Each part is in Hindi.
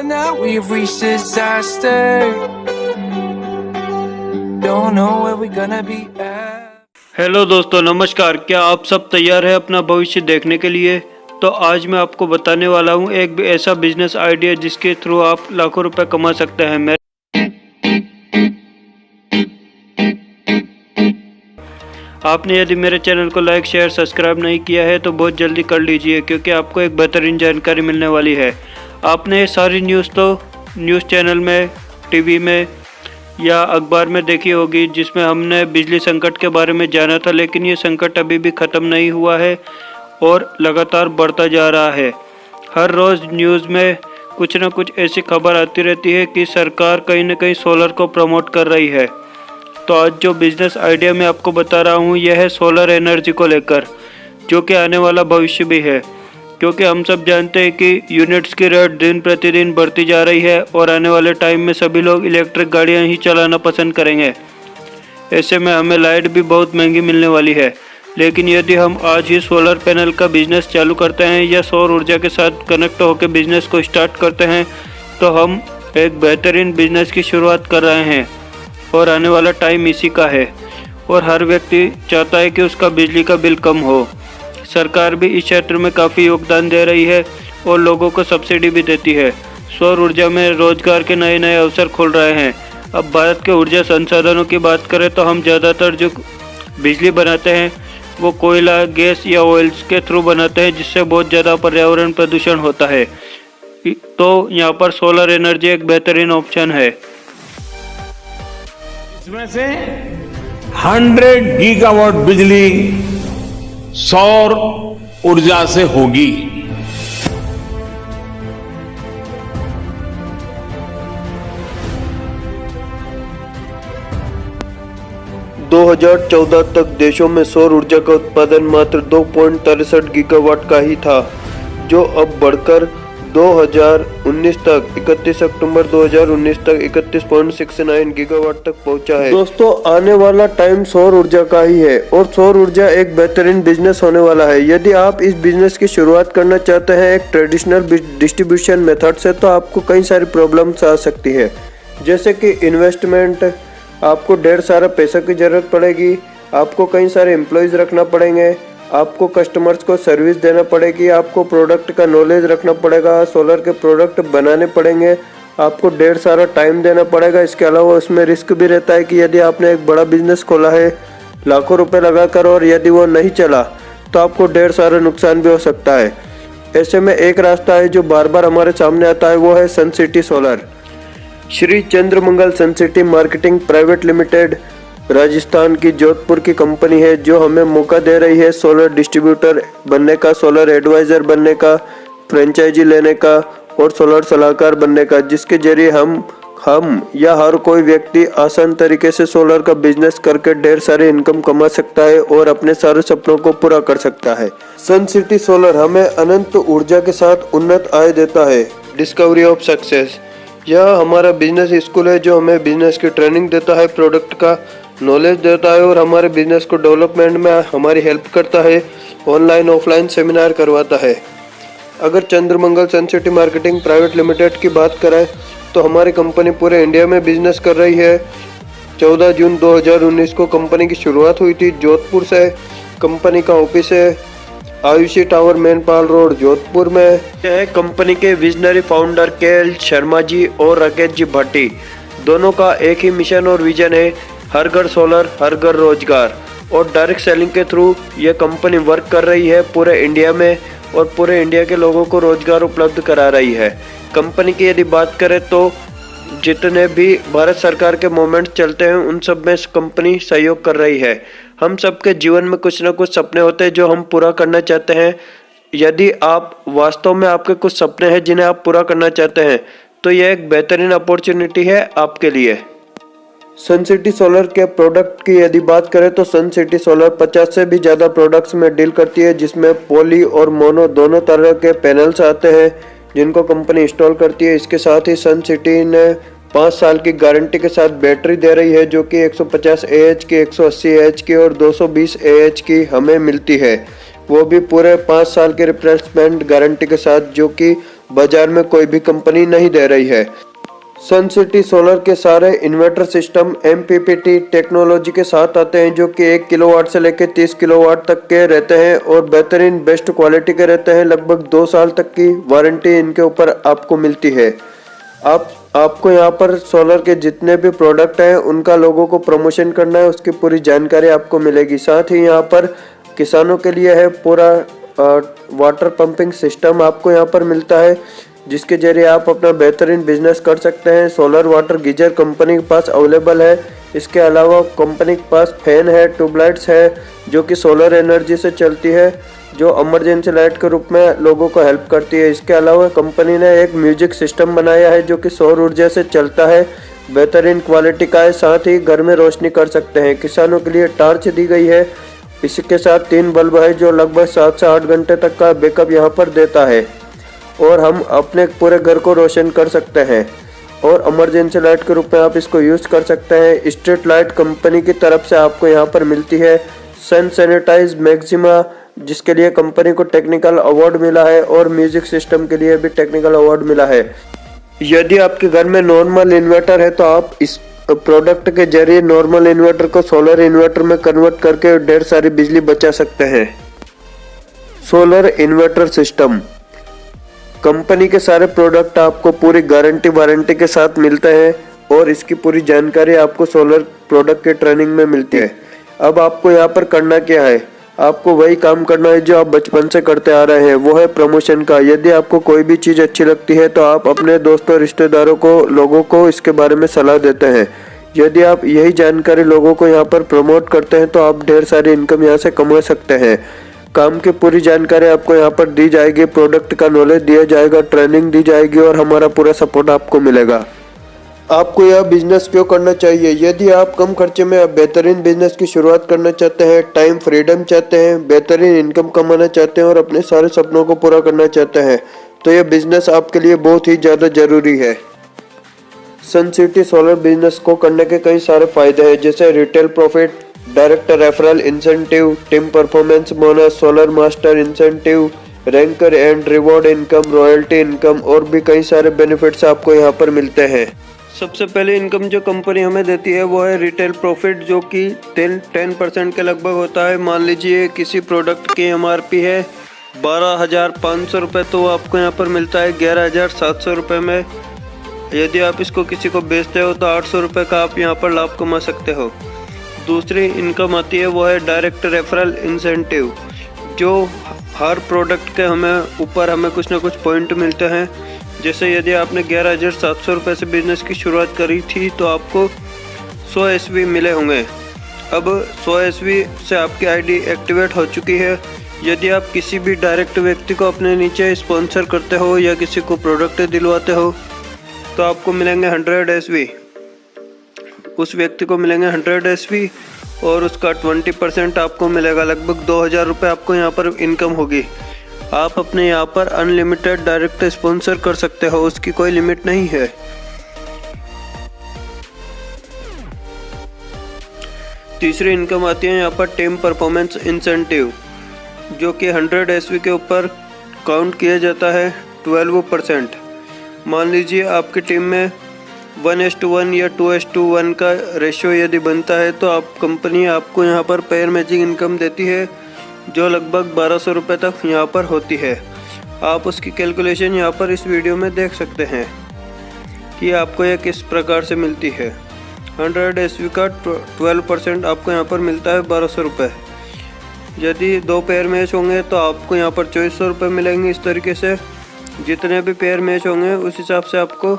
knowing that we've reached disaster. Don't know where we're gonna be at. Hello दोस्तों, नमस्कार। क्या आप सब तैयार हैं अपना भविष्य देखने के लिए? तो आज मैं आपको बताने वाला हूं एक ऐसा बिजनेस आइडिया जिसके थ्रू आप लाखों रुपए कमा सकते हैं। आपने यदि मेरे चैनल को लाइक, शेयर, सब्सक्राइब नहीं किया है तो बहुत जल्दी कर लीजिए, क्योंकि आपको एक बेहतरीन जानकारी मिलने वाली है। आपने ये सारी न्यूज़ तो न्यूज़ चैनल में, टीवी में या अखबार में देखी होगी, जिसमें हमने बिजली संकट के बारे में जाना था, लेकिन ये संकट अभी भी ख़त्म नहीं हुआ है और लगातार बढ़ता जा रहा है। हर रोज़ न्यूज़ में कुछ न कुछ ऐसी खबर आती रहती है कि सरकार कहीं न कहीं सोलर को प्रमोट कर रही है। तो आज जो बिज़नेस आइडिया मैं आपको बता रहा हूँ, यह है सोलर एनर्जी को लेकर, जो कि आने वाला भविष्य भी है, क्योंकि हम सब जानते हैं कि यूनिट्स की रेट दिन प्रतिदिन बढ़ती जा रही है और आने वाले टाइम में सभी लोग इलेक्ट्रिक गाड़ियाँ ही चलाना पसंद करेंगे। ऐसे में हमें लाइट भी बहुत महंगी मिलने वाली है, लेकिन यदि हम आज ही सोलर पैनल का बिज़नेस चालू करते हैं या सौर ऊर्जा के साथ कनेक्ट होकर बिज़नेस को स्टार्ट करते हैं, तो हम एक बेहतरीन बिज़नेस की शुरुआत कर रहे हैं और आने वाला टाइम इसी का है। और हर व्यक्ति चाहता है कि उसका बिजली का बिल कम हो। सरकार भी इस क्षेत्र में काफ़ी योगदान दे रही है और लोगों को सब्सिडी भी देती है। सौर ऊर्जा में रोजगार के नए नए अवसर खुल रहे हैं। अब भारत के ऊर्जा संसाधनों की बात करें तो हम ज़्यादातर जो बिजली बनाते हैं वो कोयला, गैस या ऑयल्स के थ्रू बनाते हैं, जिससे बहुत ज़्यादा पर्यावरण प्रदूषण होता है। तो यहाँ पर सोलर एनर्जी एक बेहतरीन ऑप्शन है। इसमें से 100 गीगावाट बिजली सौर ऊर्जा से होगी। दो 2014 तक देशों में सौर ऊर्जा का उत्पादन मात्र 2.63 गीगावाट का ही था, जो अब बढ़कर 2019 तक 31 अक्टूबर 2019 तक 31.69 गीगावाट तक पहुंचा है। दोस्तों, आने वाला टाइम सौर ऊर्जा का ही है और सौर ऊर्जा एक बेहतरीन बिजनेस होने वाला है। यदि आप इस बिजनेस की शुरुआत करना चाहते हैं एक ट्रेडिशनल डिस्ट्रीब्यूशन मेथड से, तो आपको कई सारी प्रॉब्लम्स आ सकती है, जैसे कि इन्वेस्टमेंट, आपको ढेर सारा पैसा की ज़रूरत पड़ेगी, आपको कई सारे एम्प्लॉयज़ रखना पड़ेंगे, आपको कस्टमर्स को सर्विस देना पड़ेगी, आपको प्रोडक्ट का नॉलेज रखना पड़ेगा, सोलर के प्रोडक्ट बनाने पड़ेंगे, आपको ढेर सारा टाइम देना पड़ेगा। इसके अलावा उसमें रिस्क भी रहता है कि यदि आपने एक बड़ा बिजनेस खोला है लाखों रुपए लगाकर और यदि वो नहीं चला तो आपको ढेर सारा नुकसान भी हो सकता है। ऐसे में एक रास्ता है जो बार बार हमारे सामने आता है, वो है Sun City Solar. Shri Chandramangal Sun City Marketing Private Limited Rajasthan की जोधपुर की कंपनी है, जो हमें मौका दे रही है सोलर डिस्ट्रीब्यूटर बनने का, सोलर एडवाइज़र बनने का, फ्रेंचाइजी लेने का और सोलर सलाहकार बनने का, जिसके जरिए हम या हर कोई व्यक्ति आसान तरीके से सोलर का बिजनेस करके ढेर सारी इनकम कमा सकता है और अपने सारे सपनों को पूरा कर सकता है। सन सिटी सोलर हमें अनंत ऊर्जा के साथ उन्नत आय देता है। डिस्कवरी ऑफ सक्सेस, यह हमारा बिजनेस स्कूल है जो हमें बिजनेस की ट्रेनिंग देता है, प्रोडक्ट का नॉलेज देता है और हमारे बिजनेस को डेवलपमेंट में हमारी हेल्प करता है, ऑनलाइन ऑफलाइन सेमिनार करवाता है। अगर चंद्रमंगल Sun City Marketing Private limited की बात करें तो हमारी कंपनी पूरे इंडिया में बिजनेस कर रही है। 14 जून 2019 को कंपनी की शुरुआत हुई थी जोधपुर से। कंपनी का ऑफिस है आयुषी टावर, मेनपाल रोड, जोधपुर में। यह कंपनी के visionary founder KL Sharma ji और राकेश जी भाटी, दोनों का एक ही मिशन और विजन है, हर घर सोलर, हर घर रोजगार। और डायरेक्ट सेलिंग के थ्रू ये कंपनी वर्क कर रही है पूरे इंडिया में और पूरे इंडिया के लोगों को रोजगार उपलब्ध करा रही है। कंपनी की यदि बात करें तो जितने भी भारत सरकार के मूवमेंट चलते हैं उन सब में कंपनी सहयोग कर रही है। हम सबके जीवन में कुछ न कुछ सपने होते हैं जो हम पूरा करना चाहते हैं। यदि आप वास्तव में आपके कुछ सपने हैं जिन्हें आप पूरा करना चाहते हैं, तो यह एक बेहतरीन अपॉर्चुनिटी है आपके लिए। सन सिटी सोलर के प्रोडक्ट की यदि बात करें तो सन सिटी सोलर 50 से भी ज़्यादा प्रोडक्ट्स में डील करती है, जिसमें पॉली और मोनो दोनों तरह के पैनल्स आते हैं जिनको कंपनी इंस्टॉल करती है। इसके साथ ही सन सिटी ने 5 साल की गारंटी के साथ बैटरी दे रही है, जो कि 150 AH की, 180 AH की और 220 AH की हमें मिलती है, वो भी पूरे 5 साल के रिप्लेसमेंट गारंटी के साथ, जो कि बाजार में कोई भी कंपनी नहीं दे रही है। सन सिटी सोलर के सारे इन्वर्टर सिस्टम MPPT टेक्नोलॉजी के साथ आते हैं, जो कि 1 किलोवाट से लेकर 30 किलोवाट तक के रहते हैं और बेहतरीन बेस्ट क्वालिटी के रहते हैं। लगभग 2 साल तक की वारंटी इनके ऊपर आपको मिलती है। आपको यहाँ पर सोलर के जितने भी प्रोडक्ट हैं उनका लोगों को प्रमोशन करना है, उसकी पूरी जानकारी आपको मिलेगी। साथ ही यहाँ पर किसानों के लिए है पूरा वाटर पंपिंग सिस्टम आपको यहाँ पर मिलता है, जिसके जरिए आप अपना बेहतरीन बिजनेस कर सकते हैं। सोलर वाटर गीजर कंपनी के पास अवेलेबल है। इसके अलावा कंपनी के पास फैन है, ट्यूबलाइट्स है जो कि सोलर एनर्जी से चलती है, जो इमरजेंसी लाइट के रूप में लोगों को हेल्प करती है। इसके अलावा कंपनी ने एक म्यूजिक सिस्टम बनाया है जो कि सौर ऊर्जा से चलता है, बेहतरीन क्वालिटी का है। साथ ही घर में रोशनी कर सकते हैं। किसानों के लिए टार्च दी गई है। इसके साथ 3 बल्ब है जो लगभग 7 से 8 घंटे तक का बैकअप यहाँ पर देता है और हम अपने पूरे घर को रोशन कर सकते हैं और इमरजेंसी लाइट के रूप में आप इसको यूज़ कर सकते हैं। स्ट्रीट लाइट कंपनी की तरफ से आपको यहाँ पर मिलती है। सन सैनिटाइज मैक्सिमा, जिसके लिए कंपनी को टेक्निकल अवार्ड मिला है, और म्यूजिक सिस्टम के लिए भी टेक्निकल अवार्ड मिला है। यदि आपके घर में नॉर्मल इन्वर्टर है तो आप इस प्रोडक्ट के जरिए नॉर्मल इन्वर्टर को सोलर इन्वर्टर में कन्वर्ट करके ढेर सारी बिजली बचा सकते हैं। सोलर इन्वर्टर सिस्टम कंपनी के सारे प्रोडक्ट आपको पूरी गारंटी वारंटी के साथ मिलते हैं और इसकी पूरी जानकारी आपको सोलर प्रोडक्ट के ट्रेनिंग में मिलती है। अब आपको यहाँ पर करना क्या है, आपको वही काम करना है जो आप बचपन से करते आ रहे हैं, वो है प्रमोशन का। यदि आपको कोई भी चीज़ अच्छी लगती है तो आप अपने दोस्तों रिश्तेदारों को लोगों को इसके बारे में सलाह देते हैं। यदि आप यही जानकारी लोगों को यहाँ पर प्रमोट करते हैं तो आप ढेर सारी इनकम यहाँ से कमा सकते हैं। काम की पूरी जानकारी आपको यहाँ पर दी जाएगी, प्रोडक्ट का नॉलेज दिया जाएगा, ट्रेनिंग दी जाएगी और हमारा पूरा सपोर्ट आपको मिलेगा। आपको यह बिजनेस क्यों करना चाहिए? यदि आप कम खर्चे में बेहतरीन बिजनेस की शुरुआत करना चाहते हैं, टाइम फ्रीडम चाहते हैं, बेहतरीन इनकम कमाना चाहते हैं और अपने सारे सपनों को पूरा करना चाहते हैं, तो यह बिजनेस आपके लिए बहुत ही ज़्यादा ज़रूरी है। सन सिटी सोलर बिजनेस को करने के कई सारे फायदे हैं, जैसे retail profit, direct referral incentive, team performance bonus, solar master incentive, ranker and reward income, royalty income और भी कई सारे बेनिफिट्स आपको यहाँ पर मिलते हैं। सबसे पहले इनकम जो कंपनी हमें देती है वो है रिटेल प्रॉफिट, जो कि 10% के लगभग होता है। मान लीजिए किसी प्रोडक्ट की MRP है 12,500 रुपये, तो आपको यहाँ पर मिलता है 11,700 रुपये में। यदि आप इसको किसी को बेचते हो तो 800 रुपये का आप यहाँ पर लाभ कमा सकते हो। दूसरी इनकम आती है वो है डायरेक्ट रेफरल इंसेंटिव, जो हर प्रोडक्ट के हमें कुछ ना कुछ पॉइंट मिलते हैं। जैसे यदि आपने 11,700 रुपये से बिज़नेस की शुरुआत करी थी तो आपको 100 SV मिले होंगे। अब 100 SV से आपकी ID एक्टिवेट हो चुकी है। यदि आप किसी भी डायरेक्ट व्यक्ति को अपने नीचे स्पॉन्सर करते हो या किसी को प्रोडक्ट दिलवाते हो तो आपको मिलेंगे 100 SV। उस व्यक्ति को मिलेंगे 100 SV और उसका 20% आपको मिलेगा। लगभग 2,000 रुपये आपको यहाँ पर इनकम होगी। आप अपने यहाँ पर अनलिमिटेड डायरेक्ट स्पॉन्सर कर सकते हो, उसकी कोई लिमिट नहीं है। तीसरी इनकम आती है यहाँ पर टीम परफॉर्मेंस इंसेंटिव, जो कि 100 SV के ऊपर काउंट किया जाता है 12%। मान लीजिए आपकी टीम में 1:1 या 2:1 का रेशियो यदि बनता है तो कंपनी आपको यहाँ पर पेयर मैचिंग इनकम देती है, जो लगभग 1,200 रुपये तक यहाँ पर होती है। आप उसकी कैलकुलेशन यहाँ पर इस वीडियो में देख सकते हैं कि आपको यह किस प्रकार से मिलती है। 100 SV का 12% आपको यहाँ पर मिलता है 1,200 रुपये। यदि 2 पेयर मैच होंगे तो आपको यहाँ पर 2,400 रुपये मिलेंगे। इस तरीके से जितने भी पेयर मैच होंगे उस हिसाब से आपको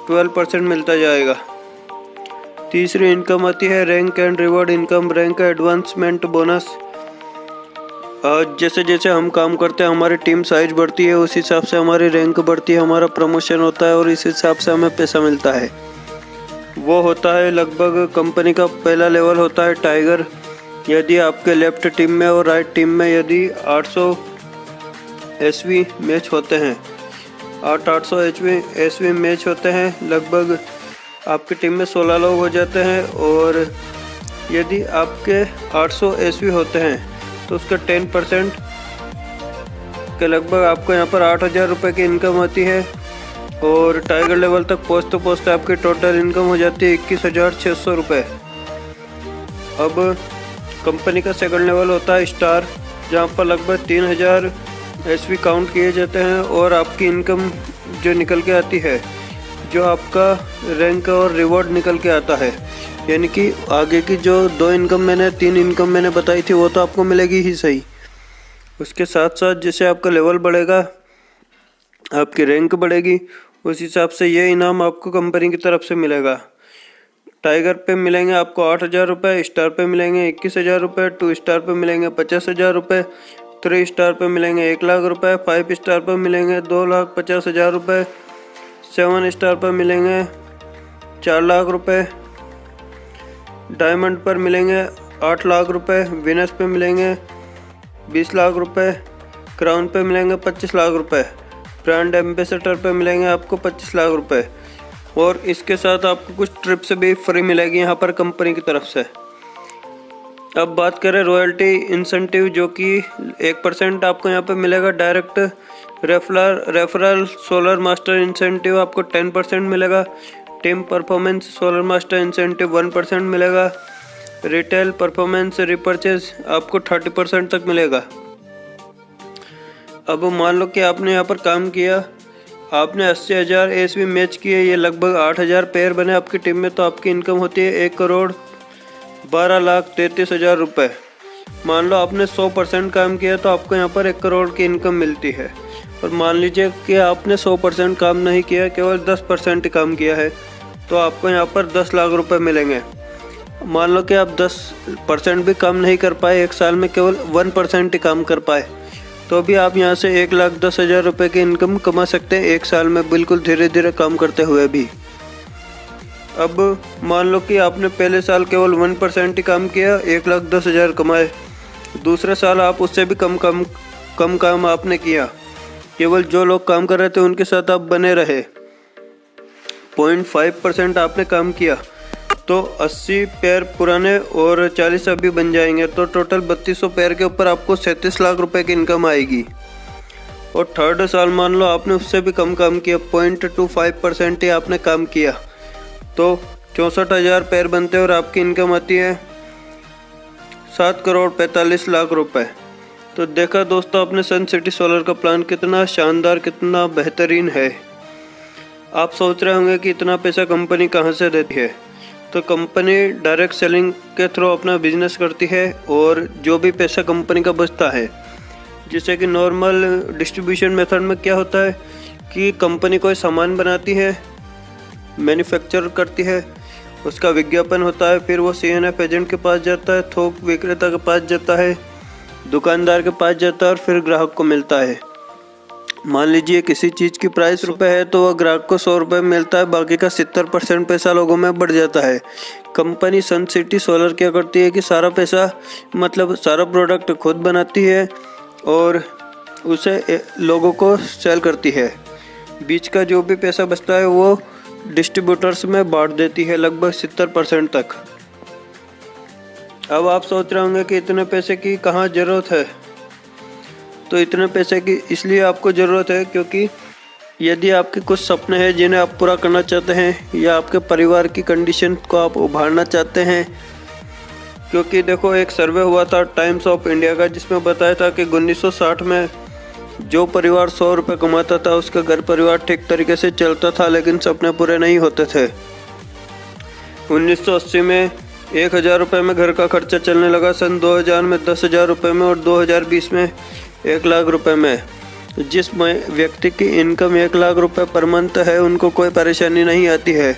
12% मिलता जाएगा। तीसरी इनकम आती है rank and reward income, rank advancement bonus. जैसे जैसे हम काम करते हैं हमारी टीम साइज बढ़ती है, उस हिसाब से हमारी रैंक बढ़ती है, हमारा प्रमोशन होता है और इस हिसाब से हमें पैसा मिलता है। वो होता है लगभग कंपनी का पहला लेवल होता है टाइगर। यदि आपके लेफ्ट टीम में और राइट टीम में यदि 800 SV मैच होते हैं, 800 SV मैच होते हैं, लगभग आपकी टीम में 16 लोग हो जाते हैं। और यदि आपके 800 SV होते हैं तो उसका 10% के लगभग आपको यहाँ पर 8,000 रुपये की इनकम आती है और टाइगर लेवल तक पहुँचते आपकी टोटल इनकम हो जाती है 21,600 रुपये। अब कंपनी का सेकंड लेवल होता है स्टार, जहाँ पर लगभग 3,000 SV काउंट किए जाते हैं और आपकी इनकम जो निकल के आती है, जो आपका रैंक और रिवॉर्ड निकल के आता है, यानी कि आगे की जो 3 इनकम मैंने बताई थी वो तो आपको मिलेगी ही सही। उसके साथ साथ जैसे आपका लेवल बढ़ेगा, आपकी रैंक बढ़ेगी, उस हिसाब से ये इनाम आपको कंपनी की तरफ से मिलेगा। टाइगर पे मिलेंगे आपको 8,000 रुपये, स्टार पे मिलेंगे 21,000 रुपये, 2 स्टार पे मिलेंगे 50,000 रुपये, 3 स्टार पे मिलेंगे 1,00,000 रुपये, 5 स्टार पे मिलेंगे 2,50,000 रुपये, 7 स्टार पर मिलेंगे 4 लाख रुपये, डायमंड पर मिलेंगे 8 लाख रुपये, विनस पे मिलेंगे 20 लाख रुपये, क्राउन पे मिलेंगे 25 लाख रुपये, ब्रांड एम्बेसडर पे मिलेंगे आपको 25 लाख रुपये और इसके साथ आपको कुछ ट्रिप्स भी फ्री मिलेगी यहाँ पर कंपनी की तरफ से। अब बात करें रॉयल्टी इंसेंटिव, जो कि 1% आपको यहाँ पे मिलेगा direct. Referral solar master incentive आपको 10% मिलेगा। Team performance solar master incentive 1% मिलेगा। रिटेल परफॉर्मेंस रिपर्चेज आपको 30% तक मिलेगा। अब मान लो कि आपने यहाँ पर काम किया, आपने 80,000 ASV मैच किए, ये लगभग 8,000 पेयर बने आपकी टीम में, तो आपकी इनकम होती है 1,12,33,000 रुपये। मान लो आपने 100% काम किया तो आपको यहाँ पर 1 करोड़ की इनकम मिलती है। और मान लीजिए कि आपने 100% काम नहीं किया, केवल 10% काम किया है, तो आपको यहाँ पर 10 लाख रुपए मिलेंगे। मान लो कि आप 10% भी काम नहीं कर पाए, एक साल में केवल 1% ही काम कर पाए, तो भी आप यहाँ से 1,10,000 रुपये की इनकम कमा सकते हैं एक साल में, बिल्कुल धीरे धीरे काम करते हुए भी। अब मान लो कि आपने पहले साल केवल 1% ही काम किया, 1,10,000 कमाए। दूसरे साल आप उससे भी कम काम आपने किया, केवल जो लोग काम कर रहे थे उनके साथ आप बने रहे, 0.5% आपने काम किया, तो 80 पेयर पुराने और 40 अभी बन जाएंगे, तो टोटल 3200 पेयर के ऊपर आपको 37 लाख रुपए की इनकम आएगी। और थर्ड साल मान लो आपने उससे भी कम काम किया, 0.25% ही आपने काम किया, तो 64,000 पेयर बनते हैं और आपकी इनकम आती है 7,45,00,000 रुपए। तो देखा दोस्तों आपने सन सिटी सोलर का प्लान कितना शानदार, कितना बेहतरीन है। आप सोच रहे होंगे कि इतना पैसा कंपनी कहाँ से देती है, तो कंपनी डायरेक्ट सेलिंग के थ्रू अपना बिजनेस करती है और जो भी पैसा कंपनी का बचता है, जैसे कि नॉर्मल डिस्ट्रीब्यूशन मेथड में क्या होता है कि कंपनी कोई सामान बनाती है, मैन्युफैक्चर करती है, उसका विज्ञापन होता है, फिर वो CNF एजेंट के पास जाता है, थोक विक्रेता के पास जाता है, दुकानदार के पास जाता है और फिर ग्राहक को मिलता है। मान लीजिए किसी चीज़ की प्राइस रुपए है तो वह ग्राहक को 100 रुपये मिलता है, बाकी का 70% पैसा लोगों में बढ़ जाता है। कंपनी सन सिटी सोलर क्या करती है कि सारा पैसा मतलब सारा प्रोडक्ट खुद बनाती है और उसे लोगों को सेल करती है। बीच का जो भी पैसा बचता है वो डिस्ट्रीब्यूटर्स में बांट देती है, लगभग 70% तक। अब आप सोच रहे होंगे कि इतने पैसे की कहाँ ज़रूरत है, तो इतने पैसे की इसलिए आपको ज़रूरत है क्योंकि यदि आपके कुछ सपने हैं जिन्हें आप पूरा करना चाहते हैं या आपके परिवार की कंडीशन को आप उभारना चाहते हैं, क्योंकि देखो एक सर्वे हुआ था टाइम्स ऑफ इंडिया का जिसमें बताया था कि 1960 में जो परिवार 100 रुपये कमाता था उसका घर परिवार ठीक तरीके से चलता था, लेकिन सपने पूरे नहीं होते थे। 1980 में 1,000 रुपये में घर का खर्चा चलने लगा, सन 2000 में 10,000 रुपये में और 2020 में 1 लाख रुपये में। जिस व्यक्ति की इनकम 1 लाख रुपये पर मंथ है उनको कोई परेशानी नहीं आती है,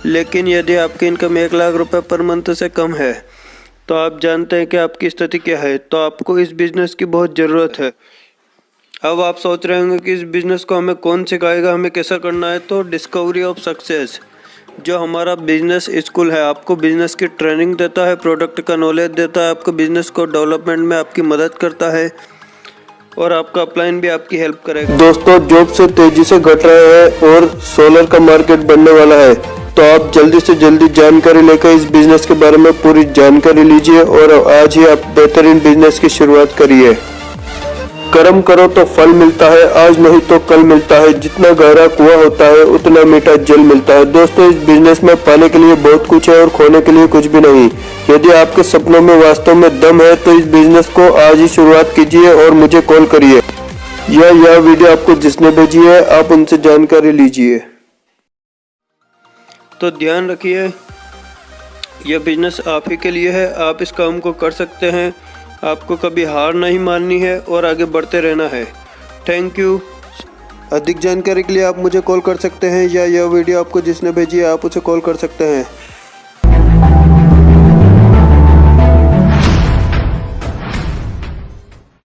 लेकिन यदि आपकी इनकम 1 लाख रुपये पर मंथ से कम है तो आप जानते हैं कि आपकी स्थिति क्या है, तो आपको इस बिज़नेस की बहुत ज़रूरत है। अब आप सोच रहे होंगे कि इस बिज़नेस को हमें कौन सिखाएगा, हमें कैसा करना है, तो डिस्कवरी ऑफ सक्सेस जो हमारा बिजनेस स्कूल है आपको बिजनेस की ट्रेनिंग देता है, प्रोडक्ट का नॉलेज देता है, आपको बिजनेस को डेवलपमेंट में आपकी मदद करता है और आपका अपलाइन भी आपकी हेल्प करेगा। दोस्तों जॉब से तेजी से घट रहे हैं और सोलर का मार्केट बढ़ने वाला है, तो आप जल्दी से जल्दी जानकारी लेकर इस बिजनेस के बारे में पूरी जानकारी लीजिए और आज ही आप बेहतरीन बिजनेस की शुरुआत करिए। कर्म करो तो फल मिलता है, आज नहीं तो कल मिलता है। जितना गहरा कुआं होता है उतना मीठा जल मिलता है। दोस्तों, इस बिजनेस में पाने के लिए बहुत कुछ है और खोने के लिए कुछ भी नहीं। यदि आपके सपनों में वास्तव में दम है तो इस बिजनेस को आज ही शुरुआत कीजिए और मुझे कॉल करिए, या यह वीडियो आपको जिसने भेजी है आप उनसे जानकारी लीजिए। तो ध्यान रखिए, यह बिजनेस आप ही के लिए है। आप इस काम को कर सकते हैं। आपको कभी हार नहीं माननी है और आगे बढ़ते रहना है। Thank you. अधिक जानकारी के लिए आप मुझे कॉल कर सकते हैं, या यह वीडियो आपको जिसने भेजी है आप उसे कॉल कर सकते हैं।